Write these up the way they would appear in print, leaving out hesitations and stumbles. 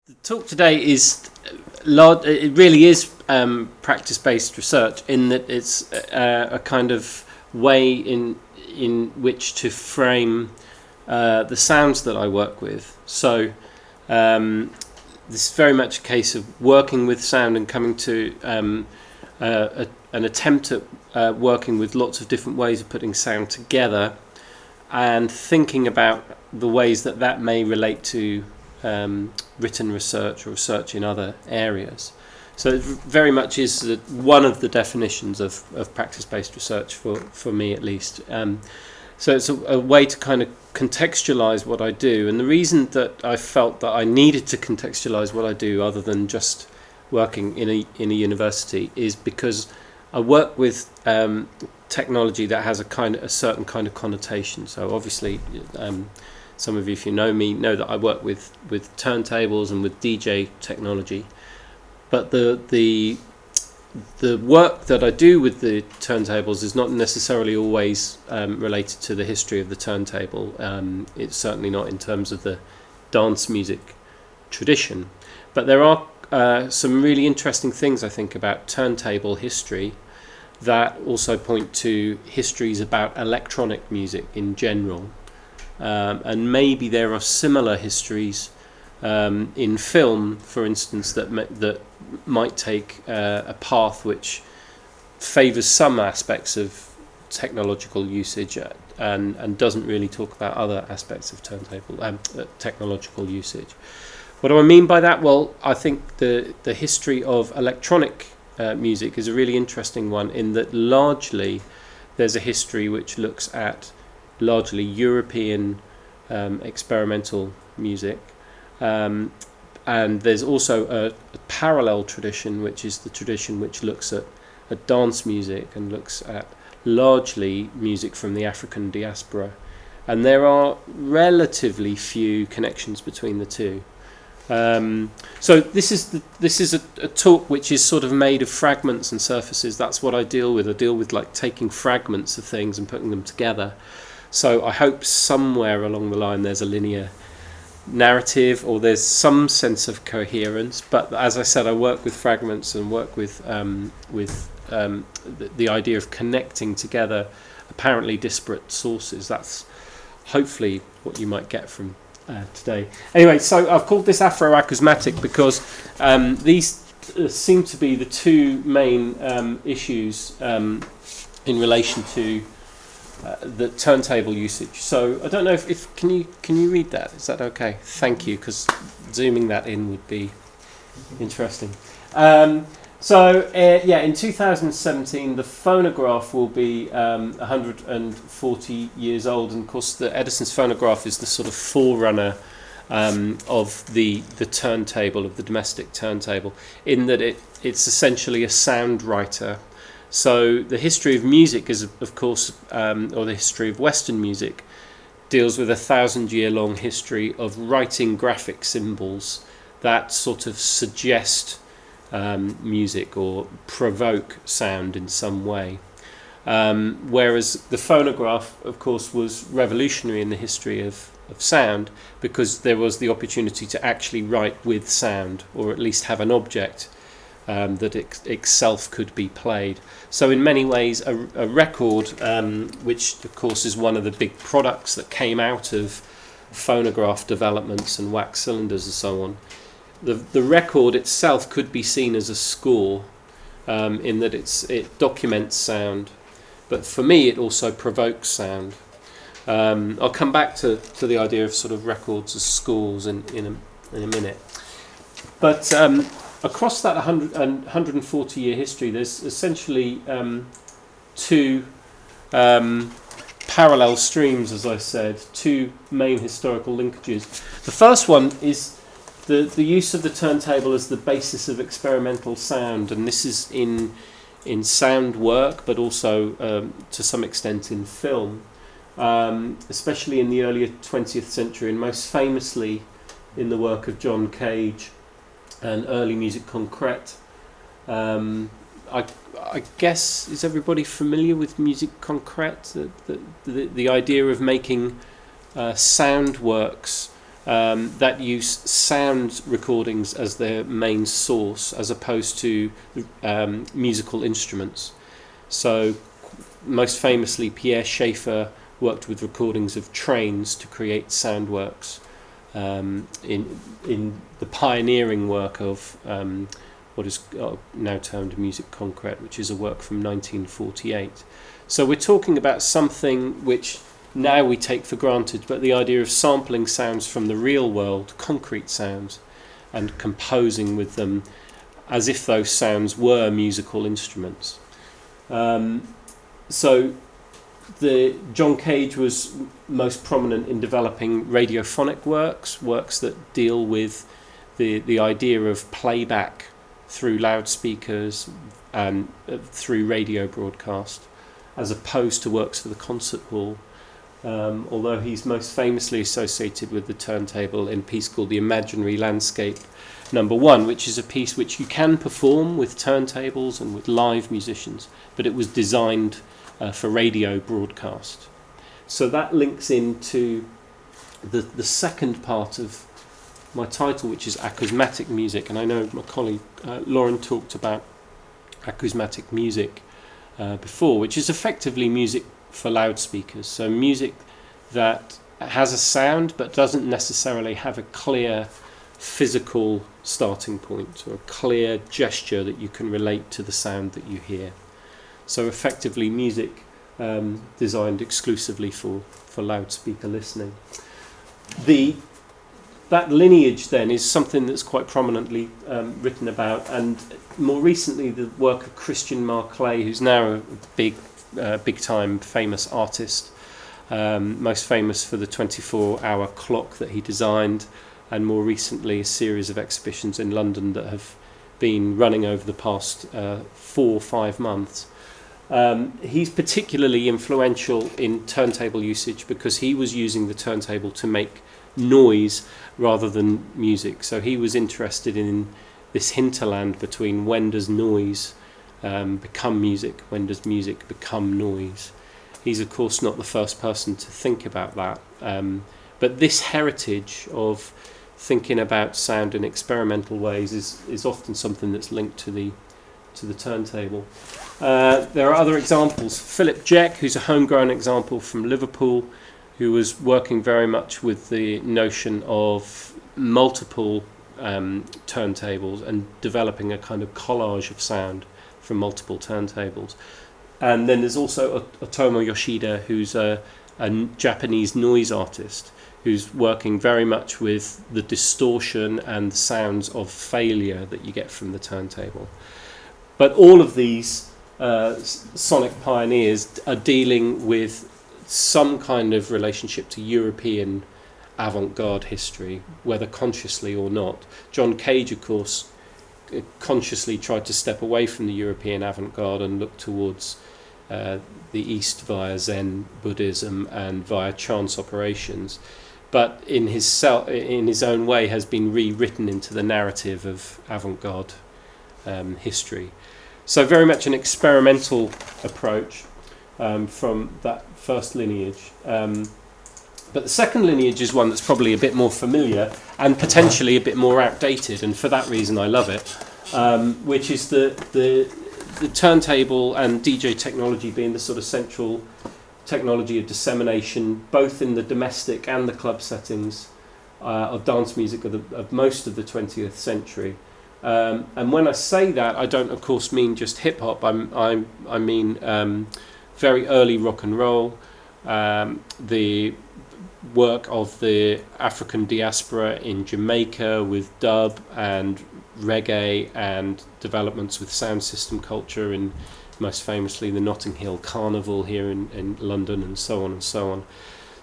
The talk today is it really is practice-based research in that it's a kind of way in which to frame the sounds that I work with. So this is very much a case of working with sound and coming to an attempt at working with lots of different ways of putting sound together and thinking about the ways that that may relate to written research or research in other areas. So it very much is one of the definitions of practice-based research for me at least. So it's a way to kind of contextualise what I do, and the reason that I felt that I needed to contextualise what I do other than just working in a university is because I work with technology that has a certain kind of connotation. So obviously some of you, if you know me, know that I work with turntables and with DJ technology. But the work that I do with the turntables is not necessarily always related to the history of the turntable. It's certainly not in terms of the dance music tradition. But there are some really interesting things, I think, about turntable history that also point to histories about electronic music in general. And maybe there are similar histories in film, for instance, that might take a path which favours some aspects of technological usage and doesn't really talk about other aspects of turntable technological usage. What do I mean by that? Well, I think the history of electronic music is a really interesting one in that largely there's a history which looks at largely European experimental music, and there's also a parallel tradition, which is the tradition which looks at dance music and looks at largely music from the African Diaspora, and there are relatively few connections between the two. So this is a talk which is sort of made of fragments and surfaces. That's what I deal with. I deal with like taking fragments of things and putting them together. So I hope somewhere along the line there's a linear narrative or there's some sense of coherence. But as I said, I work with fragments and work with the idea of connecting together apparently disparate sources. That's hopefully what you might get from today. Anyway, so I've called this Afro-acousmatic because these seem to be the two main issues in relation to the turntable usage. So I don't know if can you read that? Is that okay? Thank you, because zooming that in would be interesting. In 2017 the phonograph will be 140 years old, and of course the Edison's phonograph is the sort of forerunner of the turntable, of the domestic turntable, in that it's essentially a sound writer. So the history of music is, of course, or the history of Western music, deals with a 1,000-year-long history of writing graphic symbols that sort of suggest music or provoke sound in some way. Whereas the phonograph, of course, was revolutionary in the history of sound because there was the opportunity to actually write with sound, or at least have an object that itself could be played. So in many ways a record, which of course is one of the big products that came out of phonograph developments and wax cylinders and so on, the record itself could be seen as a score, in that it documents sound, but for me it also provokes sound. I'll come back to the idea of sort of records as scores in a minute. But across that 140-year history, there's essentially two parallel streams, as I said, two main historical linkages. The first one is the use of the turntable as the basis of experimental sound, and this is in sound work, but also to some extent in film, especially in the earlier 20th century, and most famously in the work of John Cage and early musique concrète. I guess, is everybody familiar with musique concrète? The idea of making sound works that use sound recordings as their main source, as opposed to musical instruments. So, most famously, Pierre Schaeffer worked with recordings of trains to create sound works. In the pioneering work of what is now termed musique concrète, which is a work from 1948. So we're talking about something which now we take for granted, but the idea of sampling sounds from the real world, concrete sounds, and composing with them as if those sounds were musical instruments. So John Cage was most prominent in developing radiophonic works that deal with the idea of playback through loudspeakers and through radio broadcast, as opposed to works for the concert hall. Although he's most famously associated with the turntable in a piece called The Imaginary Landscape No. 1, which is a piece which you can perform with turntables and with live musicians, but it was designed for radio broadcast. So that links into the second part of my title, which is acousmatic music. And I know my colleague Lauren talked about acousmatic music before, which is effectively music for loudspeakers. So music that has a sound but doesn't necessarily have a clear physical starting point or a clear gesture that you can relate to the sound that you hear. So effectively music designed exclusively for loudspeaker listening. That lineage then is something that's quite prominently written about, and more recently the work of Christian Marclay, who's now a big-time famous artist, most famous for the 24-hour clock that he designed, and more recently a series of exhibitions in London that have been running over the past 4 or 5 months. He's particularly influential in turntable usage because he was using the turntable to make noise rather than music. So he was interested in this hinterland between when does noise become music, when does music become noise. He's of course not the first person to think about that, but this heritage of thinking about sound in experimental ways is often something that's linked to the turntable. There are other examples. Philip Jeck, who's a homegrown example from Liverpool, who was working very much with the notion of multiple turntables and developing a kind of collage of sound from multiple turntables. And then there's also Otomo Yoshida, who's a Japanese noise artist, who's working very much with the distortion and the sounds of failure that you get from the turntable. But all of these sonic pioneers are dealing with some kind of relationship to European avant-garde history, whether consciously or not. John Cage, of course, consciously tried to step away from the European avant-garde and look towards the East via Zen Buddhism and via chance operations, but in his own way has been rewritten into the narrative of avant-garde history. So very much an experimental approach from that first lineage. But the second lineage is one that's probably a bit more familiar and potentially a bit more outdated, and for that reason I love it, which is the turntable and DJ technology being the sort of central technology of dissemination, both in the domestic and the club settings of dance music of most of the 20th century. And when I say that, I don't, of course, mean just hip hop. I mean very early rock and roll, the work of the African Diaspora in Jamaica with dub and reggae, and developments with sound system culture, in most famously the Notting Hill Carnival here in London, and so on and so on.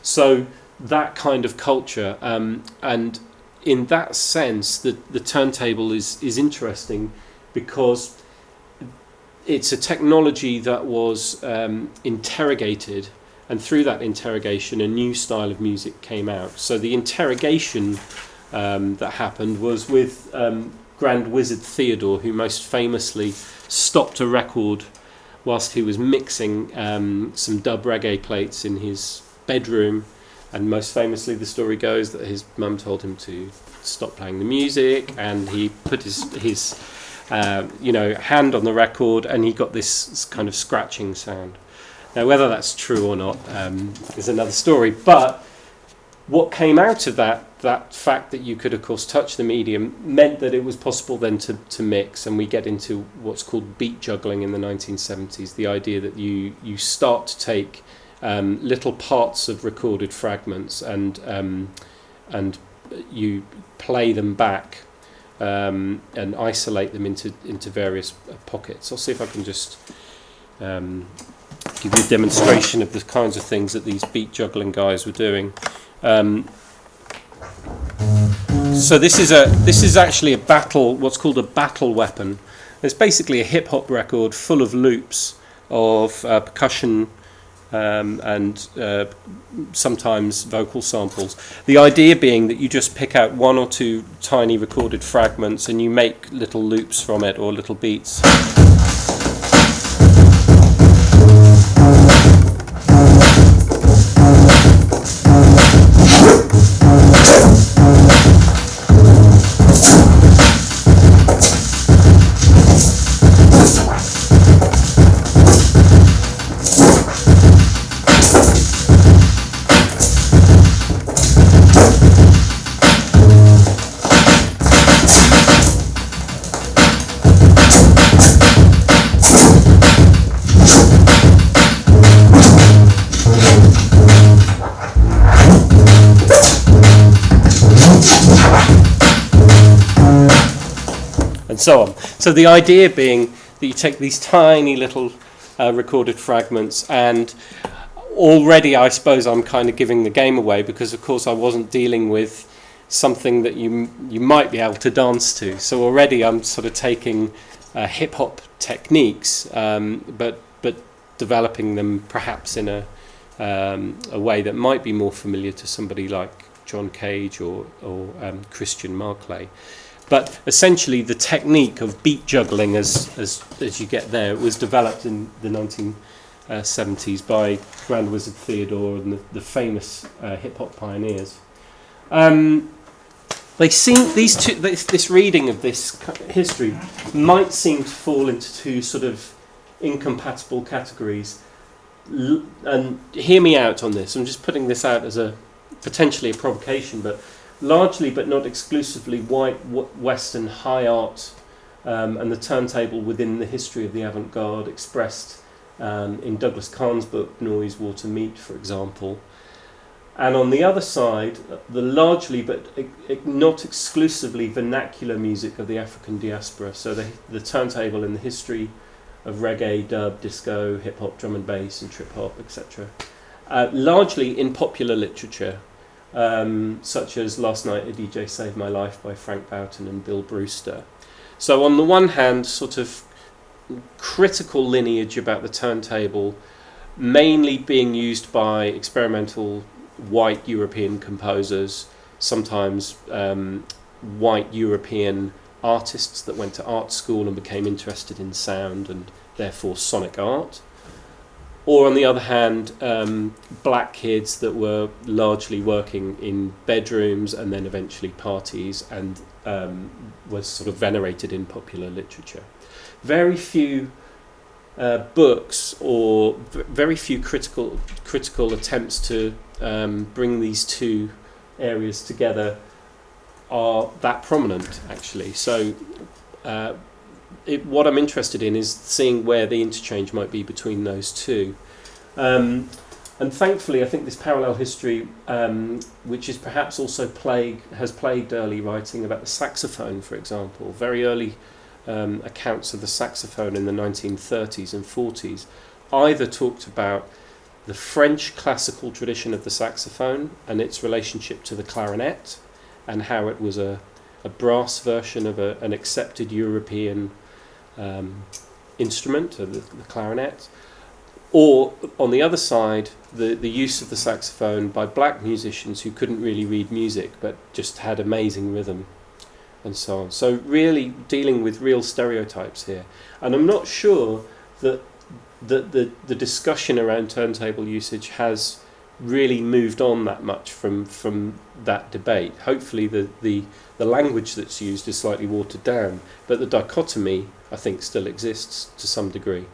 So that kind of culture, and in that sense, the turntable is interesting because it's a technology that was interrogated, and through that interrogation a new style of music came out. So the interrogation that happened was with Grand Wizard Theodore, who most famously stopped a record whilst he was mixing some dub reggae plates in his bedroom, And most famously, the story goes that his mum told him to stop playing the music, and he put his hand on the record, and he got this kind of scratching sound. Now, whether that's true or not is another story. But what came out of that fact that you could, of course, touch the medium meant that it was possible then to mix, and we get into what's called beat juggling in the 1970s. The idea that you start to take little parts of recorded fragments and you play them back and isolate them into various pockets. I'll see if I can just give you a demonstration of the kinds of things that these beat juggling guys were doing. So this is actually a battle, what's called a battle weapon. It's basically a hip hop record full of loops of percussion and sometimes vocal samples. The idea being that you just pick out one or two tiny recorded fragments and you make little loops from it, or little beats. So on. So the idea being that you take these tiny little recorded fragments, and already I suppose I'm kind of giving the game away, because of course I wasn't dealing with something that you might be able to dance to. So already I'm sort of taking hip hop techniques, but developing them perhaps in a way that might be more familiar to somebody like John Cage or Christian Marclay. But essentially, the technique of beat juggling, as you get there, was developed in the 1970s by Grand Wizard Theodore and the famous hip hop pioneers. They seem this reading of this history might seem to fall into two sort of incompatible categories. And hear me out on this. I'm just putting this out as potentially a provocation, but largely but not exclusively white Western high art and the turntable within the history of the avant-garde, expressed in Douglas Kahn's book Noise, Water, Meat, for example. And on the other side, the largely but not exclusively vernacular music of the African diaspora, so the turntable in the history of reggae, dub, disco, hip-hop, drum and bass and trip-hop, etc. Largely in popular literature, such as Last Night a DJ Saved My Life by Frank Boughton and Bill Brewster. So on the one hand, sort of critical lineage about the turntable, mainly being used by experimental white European composers, sometimes white European artists that went to art school and became interested in sound and therefore sonic art. Or on the other hand, black kids that were largely working in bedrooms and then eventually parties, and was sort of venerated in popular literature. Very few books or very few critical attempts to bring these two areas together are that prominent, actually. So what I'm interested in is seeing where the interchange might be between those two. And thankfully, I think this parallel history, which is perhaps also has plagued early writing about the saxophone, for example. Very early accounts of the saxophone in the 1930s and 40s either talked about the French classical tradition of the saxophone and its relationship to the clarinet, and how it was a brass version of an accepted European instrument, the clarinet. Or, on the other side, the use of the saxophone by black musicians who couldn't really read music but just had amazing rhythm, and so on. So really dealing with real stereotypes here. And I'm not sure that the discussion around turntable usage has really moved on that much from that debate. Hopefully the language that's used is slightly watered down, but the dichotomy, I think, still exists to some degree.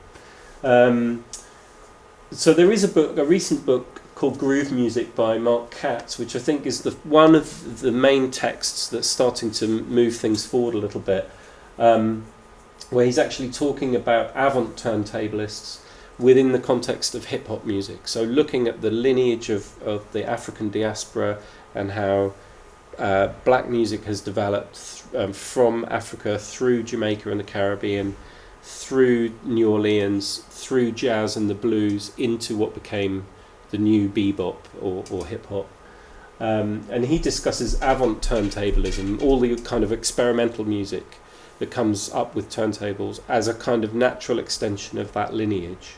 So there is a recent book called Groove Music by Mark Katz, which I think is one of the main texts that's starting to move things forward a little bit, where he's actually talking about avant turntablists within the context of hip-hop music. So looking at the lineage of the African diaspora and how black music has developed from Africa through Jamaica and the Caribbean, through New Orleans, through jazz and the blues, into what became the new bebop or hip-hop. And he discusses avant turntablism, all the kind of experimental music that comes up with turntables, as a kind of natural extension of that lineage,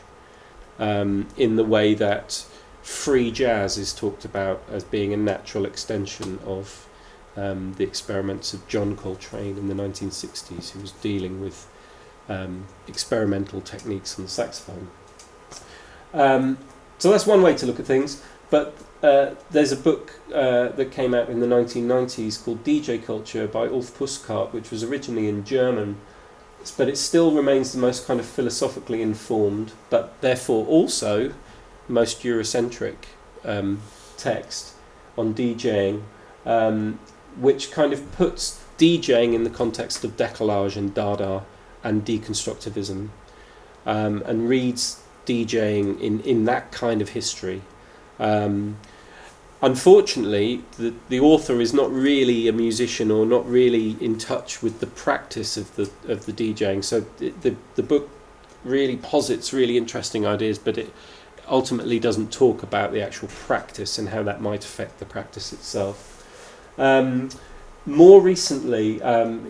in the way that free jazz is talked about as being a natural extension of the experiments of John Coltrane in the 1960s, who was dealing with experimental techniques on the saxophone. So that's one way to look at things, but there's a book that came out in the 1990s called DJ Culture by Ulf Puskart, which was originally in German, but it still remains the most kind of philosophically informed, but therefore also most Eurocentric text on DJing, which kind of puts DJing in the context of décalage and Dada and deconstructivism, and reads DJing in that kind of history. Unfortunately, the author is not really a musician or not really in touch with the practice of the DJing. So the book really posits really interesting ideas, but it ultimately doesn't talk about the actual practice and how that might affect the practice itself. More recently,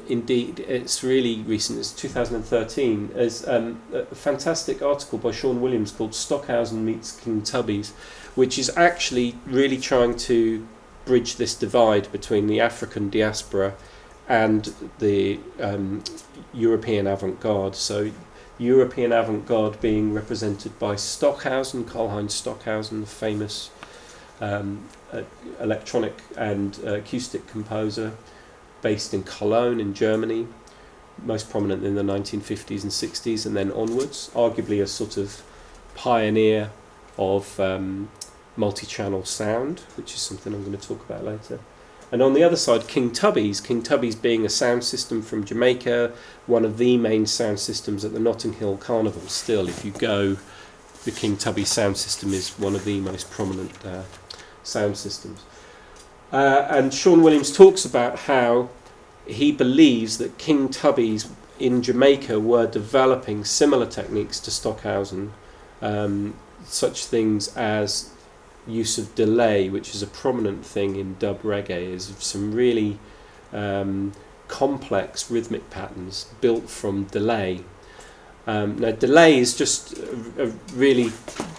indeed, it's really recent, it's 2013, is a fantastic article by Sean Williams called Stockhausen Meets King Tubby's, which is actually really trying to bridge this divide between the African diaspora and the European avant-garde. So European avant-garde being represented by Stockhausen, Karlheinz Stockhausen, the famous electronic and acoustic composer based in Cologne in Germany, most prominent in the 1950s and 60s and then onwards, arguably a sort of pioneer of multi-channel sound, which is something I'm going to talk about later. And on the other side, King Tubby's being a sound system from Jamaica, one of the main sound systems at the Notting Hill Carnival. Still, if you go, the King Tubby sound system is one of the most prominent sound systems. And Sean Williams talks about how he believes that King Tubby's in Jamaica were developing similar techniques to Stockhausen, such things as use of delay, which is a prominent thing in dub reggae, is some really complex rhythmic patterns built from delay. Now delay is just a really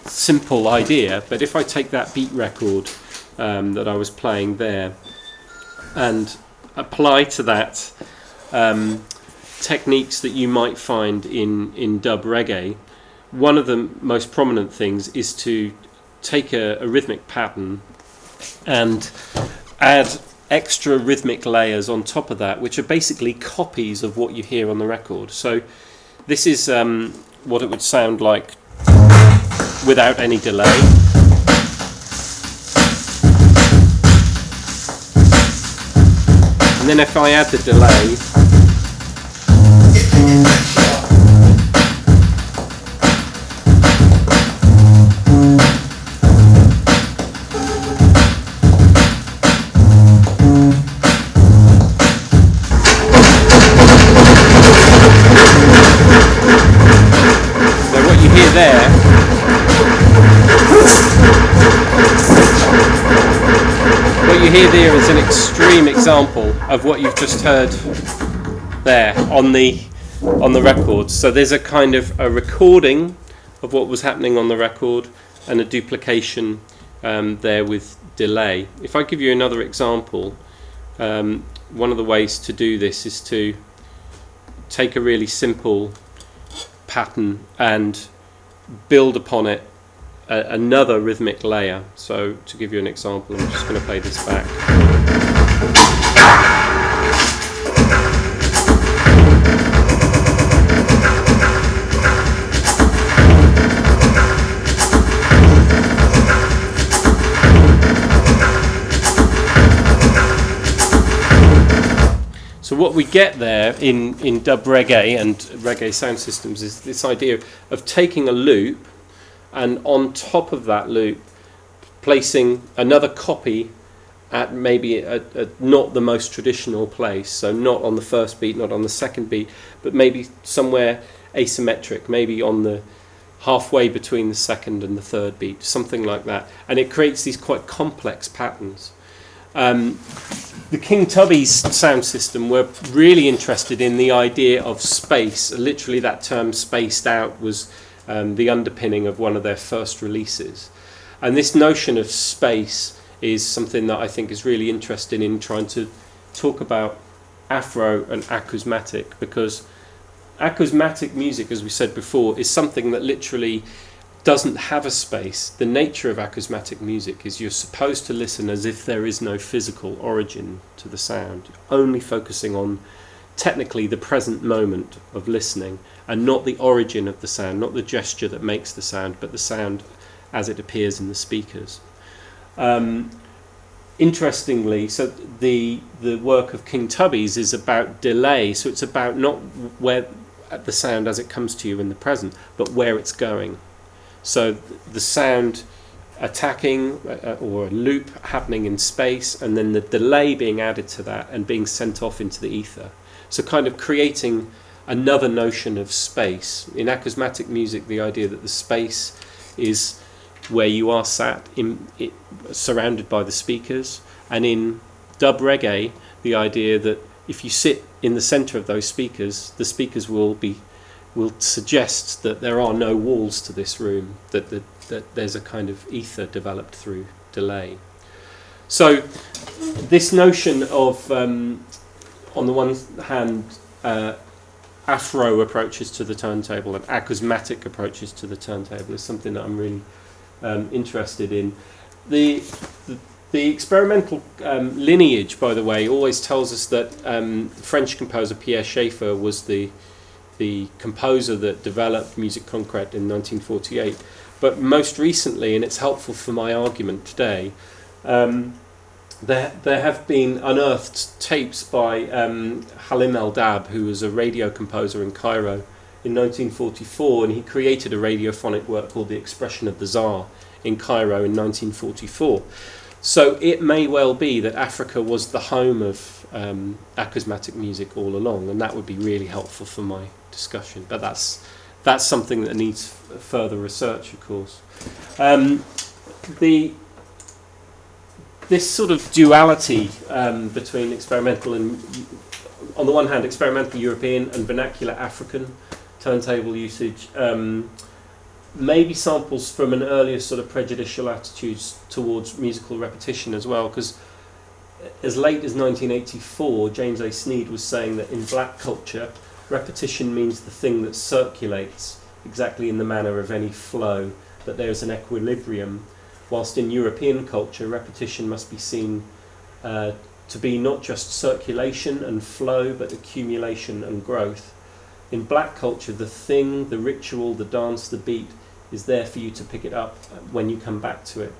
simple idea, but if I take that beat record that I was playing there and apply to that techniques that you might find in dub reggae, one of the most prominent things is to take a rhythmic pattern and add extra rhythmic layers on top of that, which are basically copies of what you hear on the record. So this is what it would sound like without any delay. And then if I add the delay, there, what you hear there is an extreme example of what you've just heard there on the record. So there's a kind of a recording of what was happening on the record and a duplication there with delay. If I give you another example, one of the ways to do this is to take a really simple pattern and build upon it another rhythmic layer. So to give you an example, I'm just going to play this back. So what we get there in dub reggae and reggae sound systems is this idea of taking a loop and on top of that loop placing another copy at maybe not the most traditional place, so not on the first beat, not on the second beat, but maybe somewhere asymmetric, maybe on the halfway between the second and the third beat, something like that. And it creates these quite complex patterns. The King Tubby's sound system were really interested in the idea of space. Literally that term spaced out was the underpinning of one of their first releases. And this notion of space is something that I think is really interesting in trying to talk about Afro and acousmatic, because acousmatic music, as we said before, is something that literally doesn't have a space. The nature of acousmatic music is you're supposed to listen as if there is no physical origin to the sound, only focusing on technically the present moment of listening and not the origin of the sound, not the gesture that makes the sound, but the sound as it appears in the speakers. Interestingly, so the work of King Tubby's is about delay, so it's about not where the sound as it comes to you in the present, but where it's going. So the sound attacking or a loop happening in space, and then the delay being added to that and being sent off into the ether. So kind of creating another notion of space. In acousmatic music, the idea that the space is where you are sat surrounded by the speakers, and in dub reggae, the idea that if you sit in the center of those speakers, the speakers will suggest that there are no walls to this room, that there's a kind of ether developed through delay. So this notion of, on the one hand, Afro approaches to the turntable and acousmatic approaches to the turntable is something that I'm really interested in. The experimental lineage, by the way, always tells us that French composer Pierre Schaeffer was the composer that developed musique concrète in 1948. But most recently, and it's helpful for my argument today, there have been unearthed tapes by Halim El-Dab, who was a radio composer in Cairo in 1944, and he created a radiophonic work called The Expression of the Tsar in Cairo in 1944. So it may well be that Africa was the home of acousmatic music all along, and that would be really helpful for my discussion. But that's something that needs further research, of course. This sort of duality between experimental and, on the one hand, experimental European and vernacular African turntable usage, maybe samples from an earlier sort of prejudicial attitudes towards musical repetition as well, because as late as 1984, James A. Sneed was saying that in black culture, repetition means the thing that circulates exactly in the manner of any flow, that there's an equilibrium, whilst in European culture, repetition must be seen to be not just circulation and flow, but accumulation and growth. In black culture, the thing, the ritual, the dance, the beat is there for you to pick it up when you come back to it.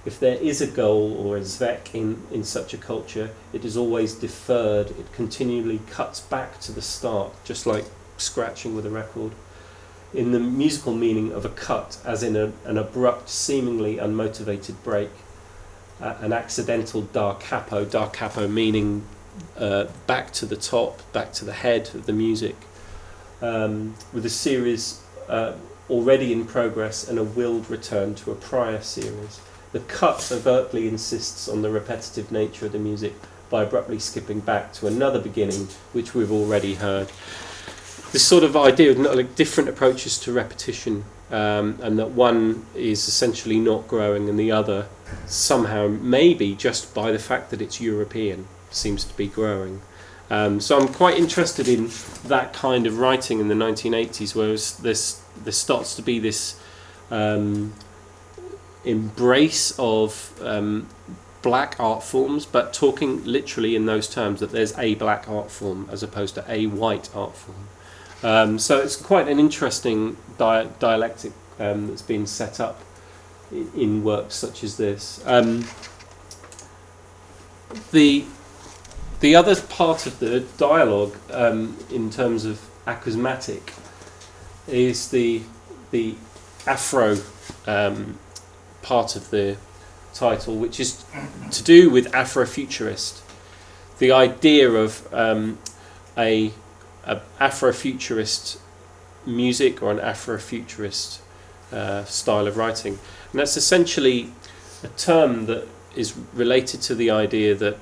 If there is a goal or a zvek in such a culture, it is always deferred. It continually cuts back to the start, just like scratching with a record. In the musical meaning of a cut, as in an abrupt, seemingly unmotivated break, an accidental da capo meaning back to the top, back to the head of the music, with a series already in progress and a willed return to a prior series. The cut overtly insists on the repetitive nature of the music by abruptly skipping back to another beginning, which we've already heard. This sort of idea of like different approaches to repetition, and that one is essentially not growing and the other somehow, maybe just by the fact that it's European, seems to be growing. So I'm quite interested in that kind of writing in the 1980s, where there starts to be this embrace of black art forms, but talking literally in those terms, that there's a black art form as opposed to a white art form. So it's quite an interesting dialectic that's been set up in works such as this. The other part of the dialogue in terms of acousmatic is the Afro part of the title, which is to do with Afro-futurist. The idea of a Afro-futurist music or an Afro-futurist style of writing. And that's essentially a term that is related to the idea that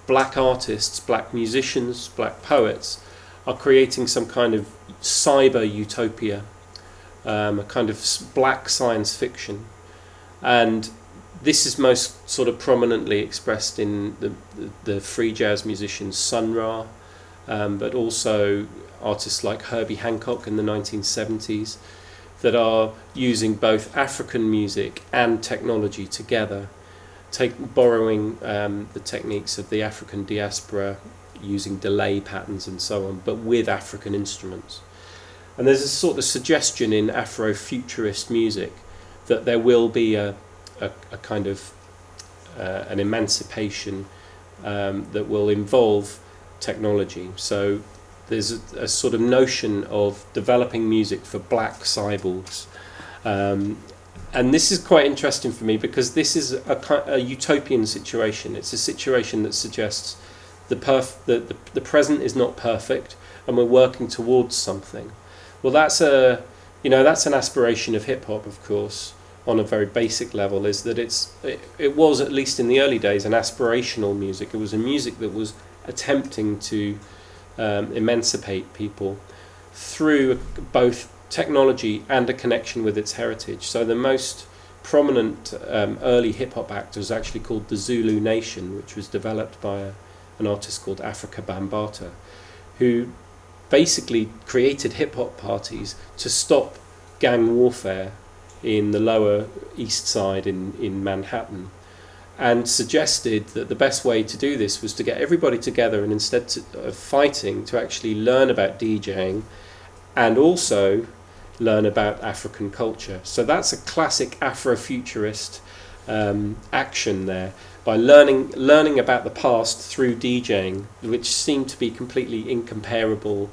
black artists, black musicians, black poets are creating some kind of cyber utopia, a kind of black science fiction. And this is most sort of prominently expressed in the free jazz musicians Sun Ra, but also artists like Herbie Hancock in the 1970s that are using both African music and technology together, borrowing the techniques of the African Diaspora, using delay patterns and so on, but with African instruments. And there's a sort of suggestion in Afro-futurist music that there will be a kind of an emancipation that will involve technology. So there's a sort of notion of developing music for black cyborgs. And this is quite interesting for me because this is a utopian situation. It's a situation that suggests the present is not perfect and we're working towards something. Well, that's an aspiration of hip hop, of course, on a very basic level, is that it was, at least in the early days, an aspirational music. It was a music that was attempting to emancipate people through both technology and a connection with its heritage. So the most prominent early hip-hop act was actually called the Zulu Nation, which was developed by an artist called Africa Bambaataa, who basically created hip-hop parties to stop gang warfare in the Lower East Side in Manhattan, and suggested that the best way to do this was to get everybody together and instead of fighting, to actually learn about DJing and also learn about African culture. So that's a classic Afro-futurist action there, by learning about the past through DJing, which seem to be completely incomparable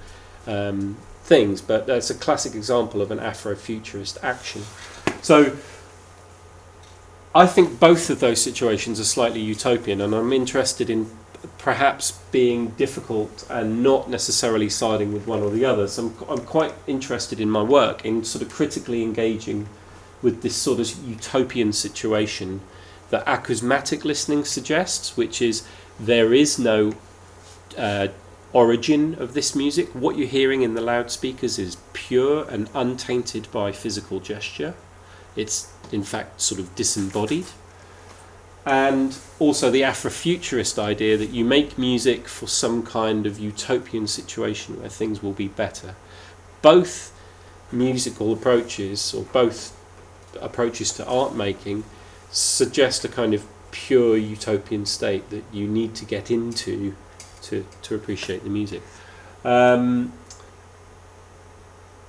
things, but that's a classic example of an Afro-futurist action. So I think both of those situations are slightly utopian, and I'm interested in perhaps being difficult and not necessarily siding with one or the other. So I'm quite interested in my work in sort of critically engaging with this sort of utopian situation that acousmatic listening suggests, which is there is no origin of this music. What you're hearing in the loudspeakers is pure and untainted by physical gesture. It's in fact sort of disembodied. And also the Afrofuturist idea that you make music for some kind of utopian situation where things will be better. Both musical approaches, or both approaches to art making, suggest a kind of pure utopian state that you need to get into to appreciate the music.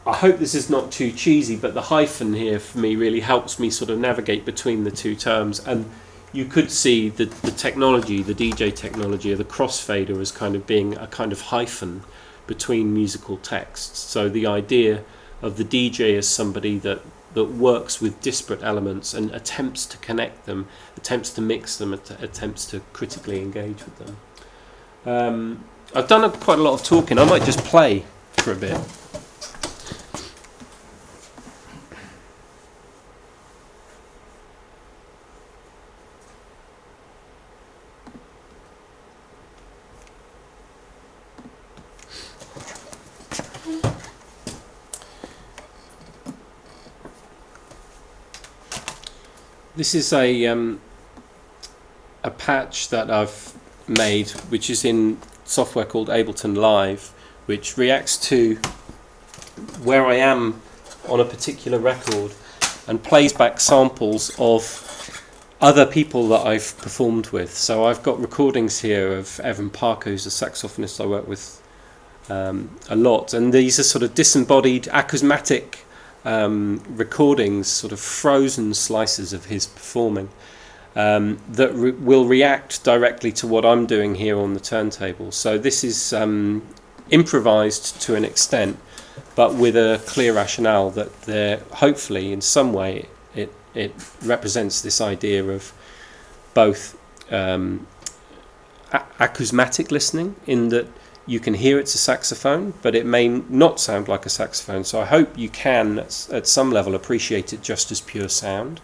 I hope this is not too cheesy, but the hyphen here for me really helps me sort of navigate between the two terms. And you could see the technology, the DJ technology, or the crossfader as kind of being a kind of hyphen between musical texts. So the idea of the DJ as somebody that works with disparate elements and attempts to connect them, attempts to mix them, attempts to critically engage with them. I've done quite a lot of talking. I might just play for a bit. This is a patch that I've made, which is in software called Ableton Live, which reacts to where I am on a particular record. and plays back samples of other people that I've performed with. So I've got recordings here of Evan Parker, who's a saxophonist I work with a lot, and these are sort of disembodied acousmatic recordings, sort of frozen slices of his performing that will react directly to what I'm doing here on the turntable. So this is improvised to an extent, but with a clear rationale that there, hopefully in some way, it represents this idea of both acousmatic listening, in that you can hear it's a saxophone, but it may not sound like a saxophone. So I hope you can, at some level, appreciate it just as pure sound.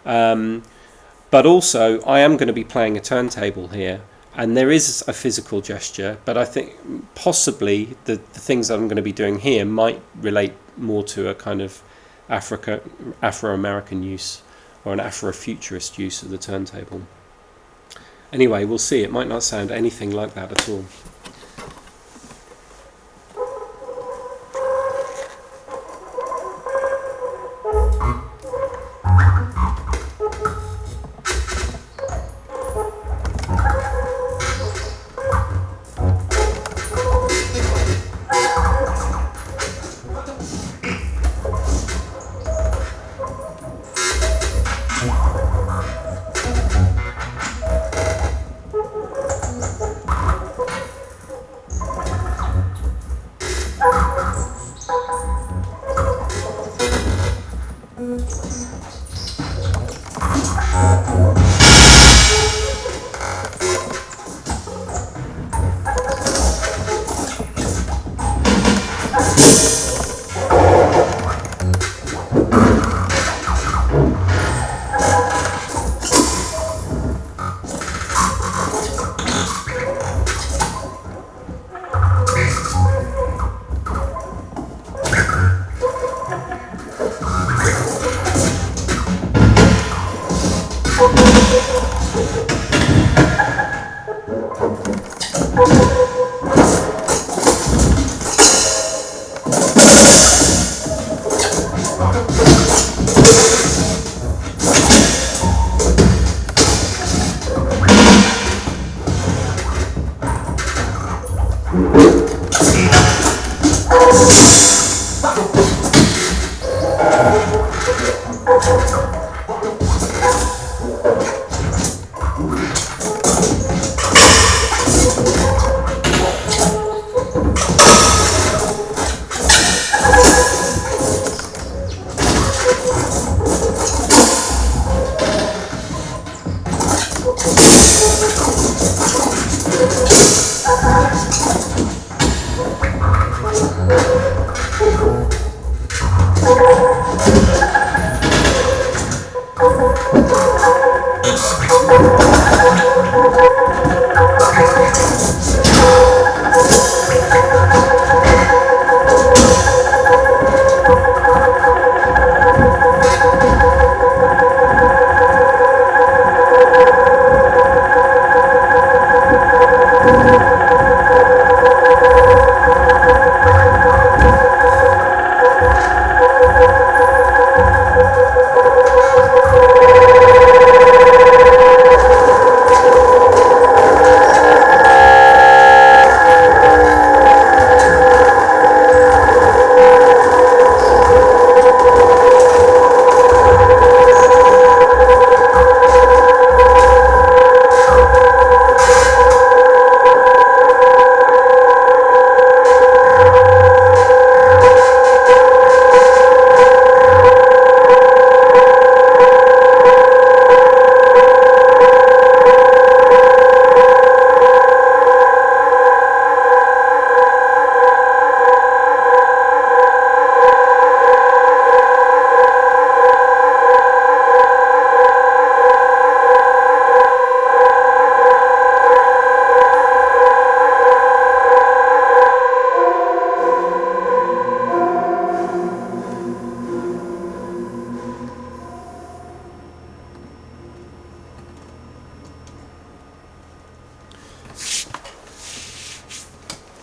But also, I am going to be playing a turntable here, and there is a physical gesture, but I think possibly the things that I'm going to be doing here might relate more to a kind of Afro-American use, or an Afro-futurist use of the turntable. Anyway, we'll see. It might not sound anything like that at all.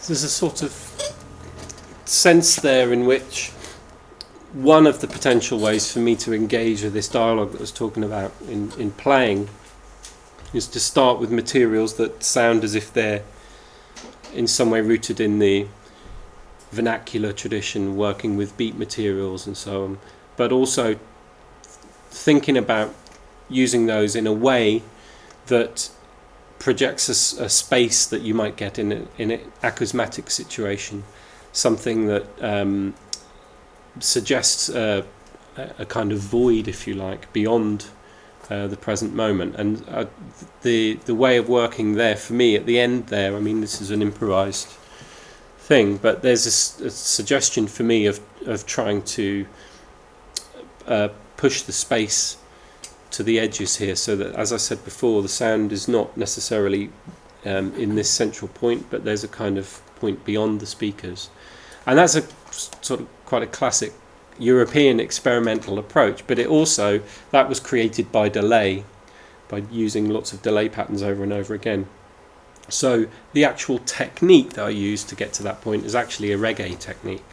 There's a sort of sense there in which one of the potential ways for me to engage with this dialogue that I was talking about in playing is to start with materials that sound as if they're in some way rooted in the vernacular tradition, working with beat materials and so on, but also thinking about using those in a way that projects a space that you might get in an acousmatic situation, something that suggests a kind of void, if you like, beyond the present moment. And the way of working there for me at the end there, I mean, this is an improvised thing, but there's a suggestion for me of trying to push the space to the edges here, so that, as I said before, the sound is not necessarily in this central point, but there's a kind of point beyond the speakers. And that's a sort of quite a classic European experimental approach, but it also, that was created by delay, by using lots of delay patterns over and over again. So the actual technique that I used to get to that point is actually a reggae technique.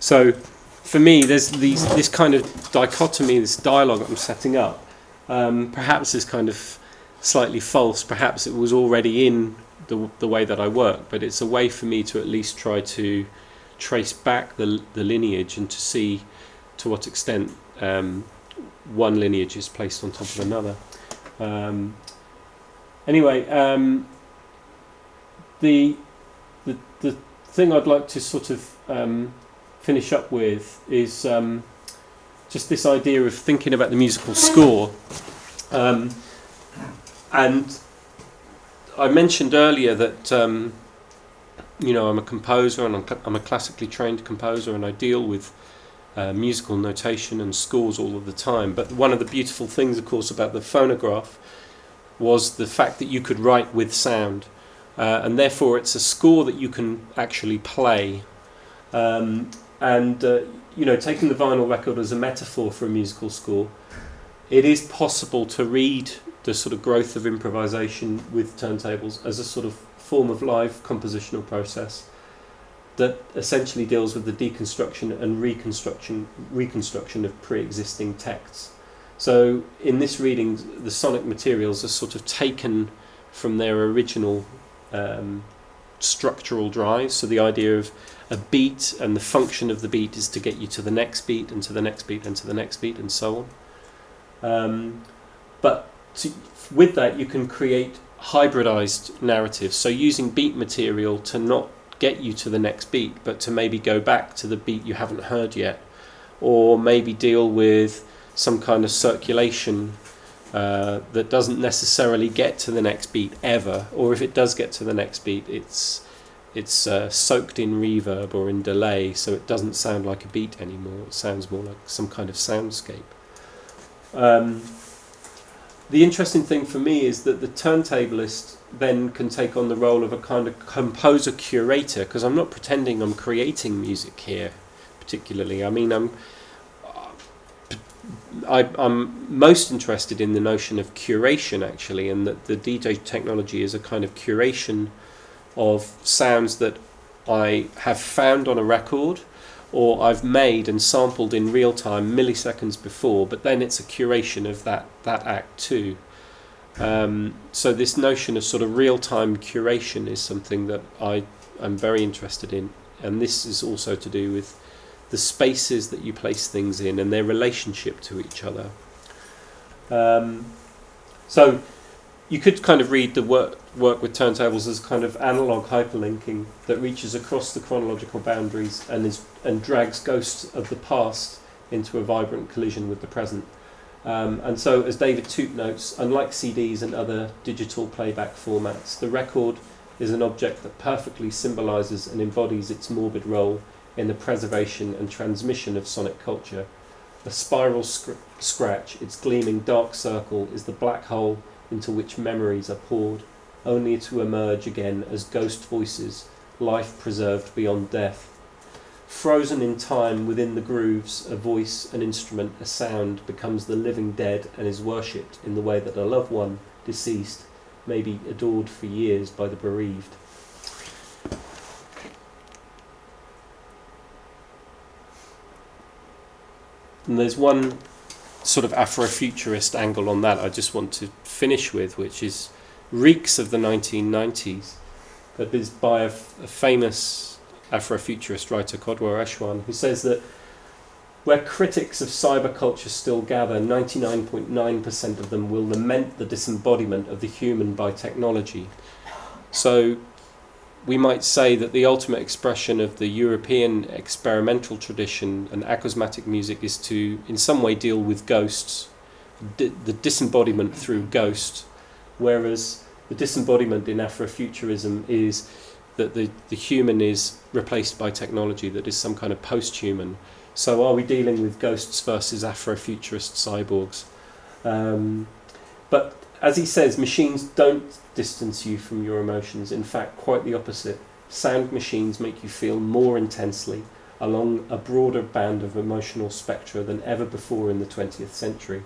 So for me, there's this kind of dichotomy, this dialogue that I'm setting up. Perhaps is kind of slightly false. Perhaps it was already in the way that I work, but it's a way for me to at least try to trace back the lineage and to see to what extent one lineage is placed on top of another. Anyway, the thing I'd like to sort of finish up with is just this idea of thinking about the musical score. And I mentioned earlier that I'm a composer, and I'm a classically trained composer, and I deal with musical notation and scores all of the time. But one of the beautiful things, of course, about the phonograph was the fact that you could write with sound, and therefore it's a score that you can actually play. Taking the vinyl record as a metaphor for a musical score, it is possible to read the sort of growth of improvisation with turntables as a sort of form of live compositional process that essentially deals with the deconstruction and reconstruction of pre-existing texts. So in this reading, the sonic materials are sort of taken from their original structural drives. So the idea of a beat, and the function of the beat is to get you to the next beat and to the next beat and to the next beat and so on. With that, you can create hybridized narratives. So using beat material to not get you to the next beat, but to maybe go back to the beat you haven't heard yet, or maybe deal with some kind of circulation that doesn't necessarily get to the next beat ever, or if it does get to the next beat, it's soaked in reverb or in delay, so it doesn't sound like a beat anymore. It sounds more like some kind of soundscape. The interesting thing for me is that the turntablist then can take on the role of a kind of composer curator, because I'm not pretending I'm creating music here particularly. I mean, I'm most interested in the notion of curation, actually, and that the DJ technology is a kind of curation of sounds that I have found on a record, or I've made and sampled in real time milliseconds before, but then it's a curation of that act too. So this notion of sort of real-time curation is something that I'm very interested in, and this is also to do with the spaces that you place things in and their relationship to each other. So you could kind of read the work with turntables as kind of analog hyperlinking that reaches across the chronological boundaries and drags ghosts of the past into a vibrant collision with the present. And so, as David Toot notes, unlike CDs and other digital playback formats, the record is an object that perfectly symbolises and embodies its morbid role in the preservation and transmission of sonic culture. A spiral scratch, its gleaming dark circle, is the black hole into which memories are poured, only to emerge again as ghost voices, life preserved beyond death. Frozen in time within the grooves, a voice, an instrument, a sound becomes the living dead and is worshipped in the way that a loved one, deceased, may be adored for years by the bereaved. And there's one sort of Afro-futurist angle on that I just want to finish with, which is reeks of the 1990s, but is by a famous Afro-futurist writer, Kodwo Eshwan, who says that where critics of cyberculture still gather, 99.9% of them will lament the disembodiment of the human by technology. So we might say that the ultimate expression of the European experimental tradition and acousmatic music is to, in some way, deal with ghosts, the disembodiment through ghost, whereas the disembodiment in Afrofuturism is that the human is replaced by technology, that is some kind of post-human. So are we dealing with ghosts versus Afrofuturist cyborgs? But as he says, machines don't distance you from your emotions. In fact, quite the opposite. Sound machines make you feel more intensely along a broader band of emotional spectra than ever before in the 20th century.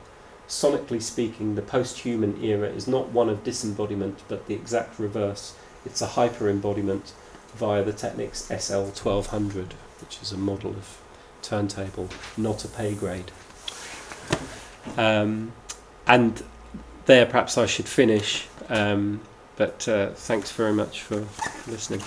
Sonically speaking, the post-human era is not one of disembodiment, but the exact reverse. It's a hyper-embodiment via the Technics SL1200, which is a model of turntable, not a pay grade. And there perhaps I should finish, but thanks very much for listening.